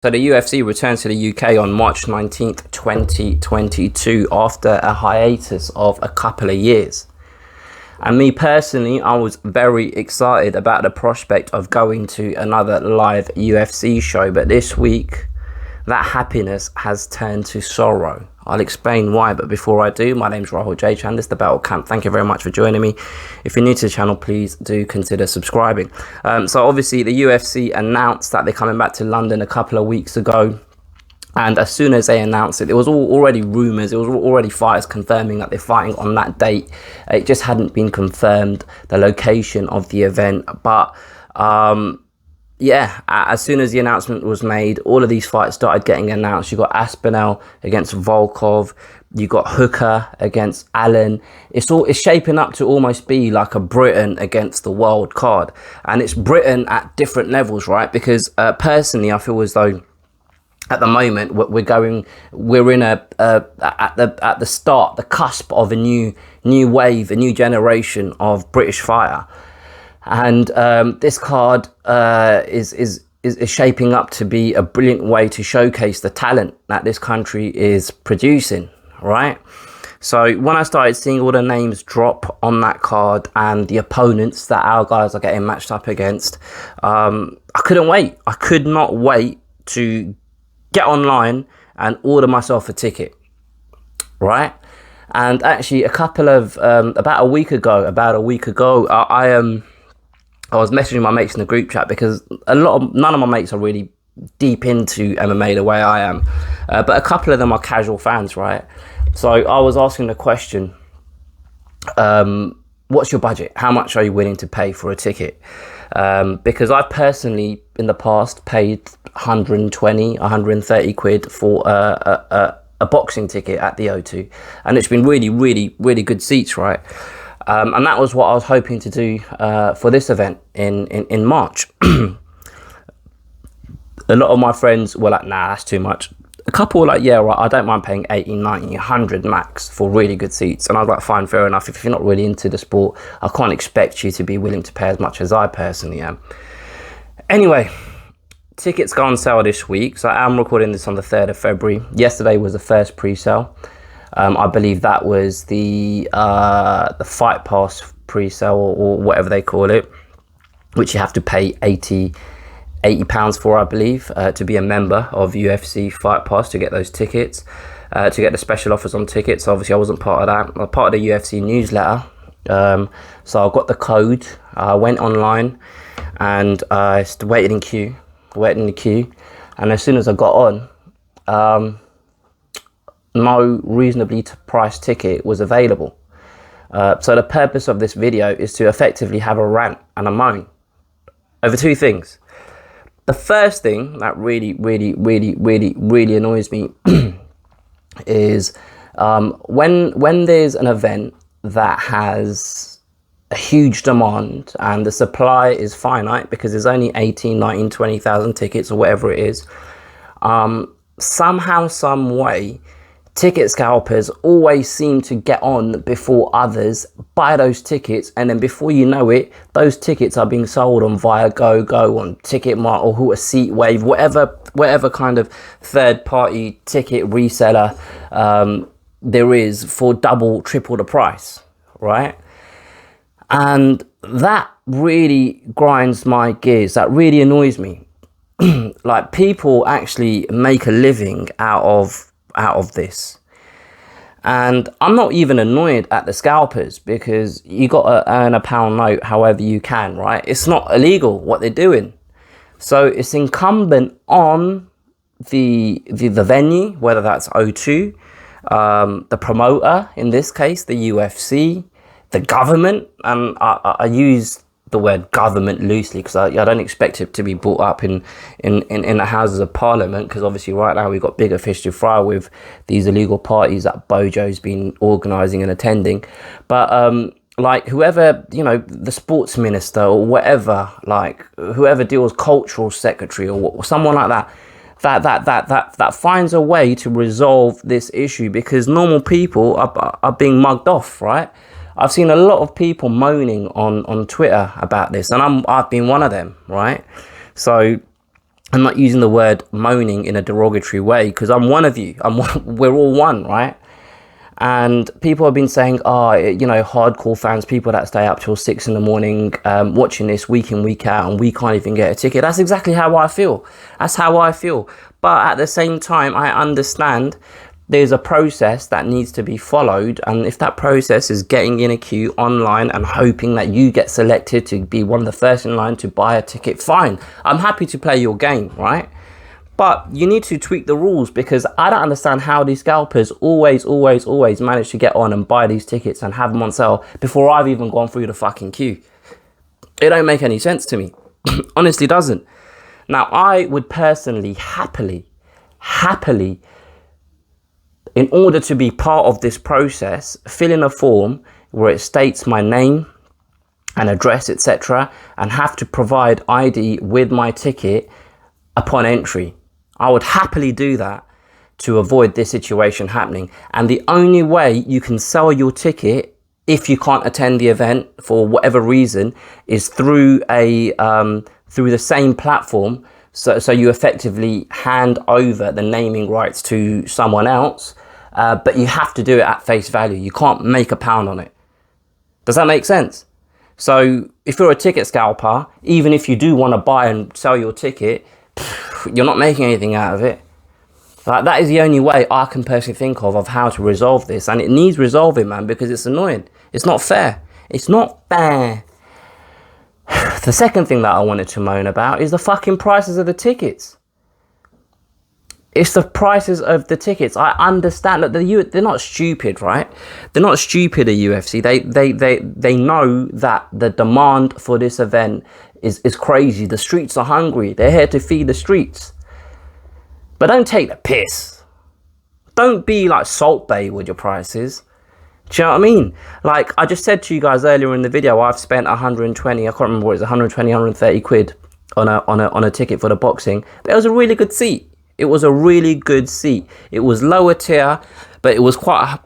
So the UFC returns to the UK on March 19th, 2022 after a hiatus of a couple of years. And me personally, I was very excited about the prospect of going to another live UFC show. But this week, that happiness has turned to sorrow. I'll explain why, but before I do, my name's Rahul J. Chan, this is the Battle Camp. Thank you very much for joining me. If you're new to the channel, please do consider subscribing. So obviously the UFC announced that they're coming back to London a couple of weeks ago. And as soon as they announced it, there was already rumours, there was already fighters confirming that they're fighting on that date. It just hadn't been confirmed, the location of the event. But yeah, as soon as the announcement was made, all of these fights started getting announced. You got Aspinall against Volkov, you got Hooker against Allen. It's shaping up to almost be like a Britain against the world card, and it's Britain at different levels, right? Because personally, I feel as though at the moment we're in at the start, the cusp of a new wave, a new generation of British fighter. And this card is shaping up to be a brilliant way to showcase the talent that this country is producing, right? So when I started seeing all the names drop on that card and the opponents that our guys are getting matched up against, I couldn't wait. I could not wait to get online and order myself a ticket, right? And actually a couple of about a week ago, I was messaging my mates in the group chat, because none of my mates are really deep into MMA the way I am, but a couple of them are casual fans, right? So I was asking the question, what's your budget? How much are you willing to pay for a ticket? Because I personally in the past paid 120, 130 quid for a boxing ticket at the O2, and it's been really good seats, right? And that was what I was hoping to do for this event in March. A lot of my friends were like, nah, that's too much. A couple were like, yeah, right, I don't mind paying 80, 90, 100 max for really good seats. And I was like, fine, fair enough. If you're not really into the sport, I can't expect you to be willing to pay as much as I personally am. Anyway, tickets go on sale this week. So I'm recording this on the 3rd of February. Yesterday was the first pre-sale. I believe that was the Fight Pass pre-sale or whatever they call it, which you have to pay £80 for, I believe, to be a member of UFC Fight Pass to get those tickets, to get the special offers on tickets. Obviously, I wasn't part of that. I'm part of the UFC newsletter. So I got the code, I went online and I waited in the queue. And as soon as I got on, no reasonably priced ticket was available. So the purpose of this video is to effectively have a rant and a moan over two things. The first thing that really annoys me is when there's an event that has a huge demand and the supply is finite, because there's only 18, 19, 20,000 tickets or whatever it is, somehow, some way, ticket scalpers always seem to get on before others, buy those tickets, and then before you know it, those tickets are being sold on Viagogo, on Ticketmart, or Seatwave, whatever kind of third-party ticket reseller there is, for double, triple the price, right? And that really grinds my gears. That really annoys me. Like, people actually make a living out of this, and I'm not even annoyed at the scalpers, because you got to earn a pound note however you can, right? It's not illegal what they're doing. So it's incumbent on the venue, whether that's O2, the promoter, in this case the UFC, the government, and I use the word government loosely, because I don't expect it to be brought up in the Houses of Parliament, because obviously right now we've got bigger fish to fry with these illegal parties that Bojo's been organising and attending. But like, whoever, you know, the sports minister or whatever, like whoever deals cultural secretary or someone like that finds a way to resolve this issue, because normal people are being mugged off, right? I've seen a lot of people moaning on Twitter about this, and I've been one of them, right? So I'm not using the word moaning in a derogatory way, because I'm one of you. We're all one, right? And people have been saying, oh, you know, hardcore fans, people that stay up till 6 in the morning, watching this week in, week out, and we can't even get a ticket. That's exactly how I feel. That's how I feel. But at the same time, I understand there's a process that needs to be followed. And if that process is getting in a queue online and hoping that you get selected to be one of the first in line to buy a ticket, fine. I'm happy to play your game, right? But you need to tweak the rules, because I don't understand how these scalpers always manage to get on and buy these tickets and have them on sale before I've even gone through the fucking queue. It don't make any sense to me. Honestly doesn't. Now, I would personally, happily, in order to be part of this process, fill in a form where it states my name and address, etc., and have to provide ID with my ticket upon entry. I would happily do that to avoid this situation happening. And the only way you can sell your ticket if you can't attend the event for whatever reason is through through the same platform. So you effectively hand over the naming rights to someone else, but you have to do it at face value. You can't make a pound on it. Does that make sense? So if you're a ticket scalper, even if you do want to buy and sell your ticket, you're not making anything out of it. Like, that is the only way I can personally think of how to resolve this, and it needs resolving, man, because it's annoying. It's not fair. It's not fair. The second thing that I wanted to moan about is the fucking prices of the tickets. It's the prices of the tickets. I understand that they're not stupid, right? They're not stupid, the UFC. They know that the demand for this event is crazy. The streets are hungry. They're here to feed the streets. But don't take the piss. Don't be like Salt Bay with your prices. Do you know what I mean? Like I just said to you guys earlier in the video, I've spent 120, I can't remember what it was, 120, 130 quid on a ticket for the boxing. But it was a really good seat. It was a really good seat. It was lower tier, but it was quite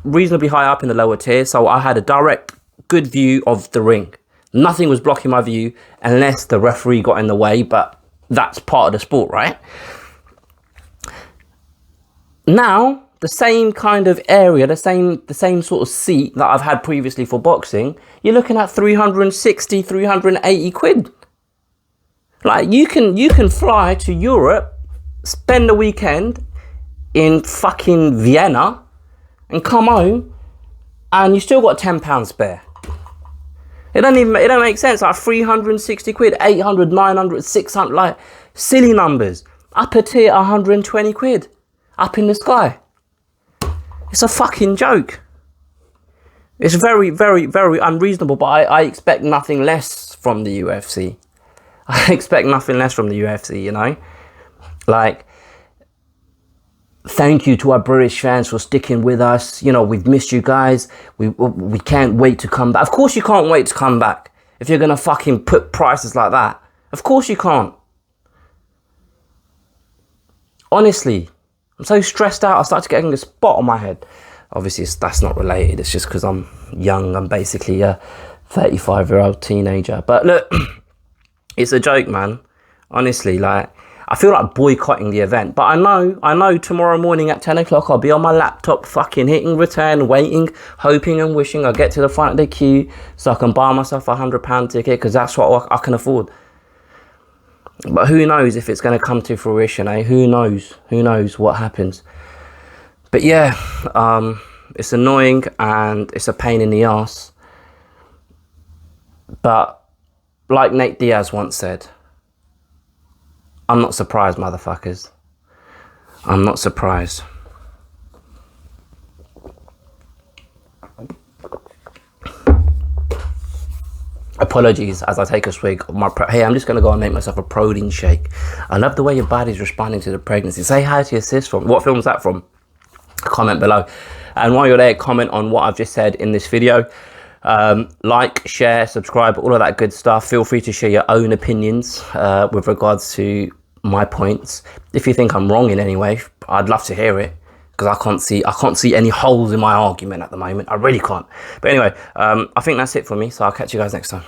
reasonably high up in the lower tier. So I had a direct, good view of the ring. Nothing was blocking my view unless the referee got in the way, but that's part of the sport, right? Now, the same kind of area, the same sort of seat that I've had previously for boxing, you're looking at 360, 380 quid. Like you can fly to Europe, spend the weekend in fucking Vienna and come home and you still got £10 spare. It don't make sense. Like 360 quid, 800, 900, 600, like silly numbers. Upper tier 120 quid up in the sky. It's a fucking joke. It's very unreasonable, but I expect nothing less from the UFC. I expect nothing less from the UFC, you know? Like, thank you to our British fans for sticking with us. You know, we've missed you guys. We can't wait to come back. Of course you can't wait to come back if you're going to fucking put prices like that. Of course you can't. Honestly, I'm so stressed out. I started getting a spot on my head. Obviously, that's not related. It's just because I'm young. I'm basically a 35-year-old teenager. But look, it's a joke, man. Honestly, like, I feel like boycotting the event. But I know tomorrow morning at 10 o'clock, I'll be on my laptop fucking hitting return, waiting, hoping and wishing I get to the front of the queue so I can buy myself a £100 ticket, because that's what I can afford. But who knows if it's going to come to fruition, eh? Who knows? Who knows what happens? But yeah, it's annoying and it's a pain in the ass. But like Nate Diaz once said, I'm not surprised, motherfuckers. I'm not surprised. Apologies as I take a swig of my hey, I'm just going to go and make myself a protein shake. I love the way your body's responding to the pregnancy. Say hi to your sis from. What film's that from? Comment below. And while you're there, comment on what I've just said in this video. Like, share, subscribe, all of that good stuff. Feel free to share your own opinions with regards to my points. If you think I'm wrong in any way, I'd love to hear it, because I can't see any holes in my argument at the moment. I really can't. But anyway, I think that's it for me. So I'll catch you guys next time.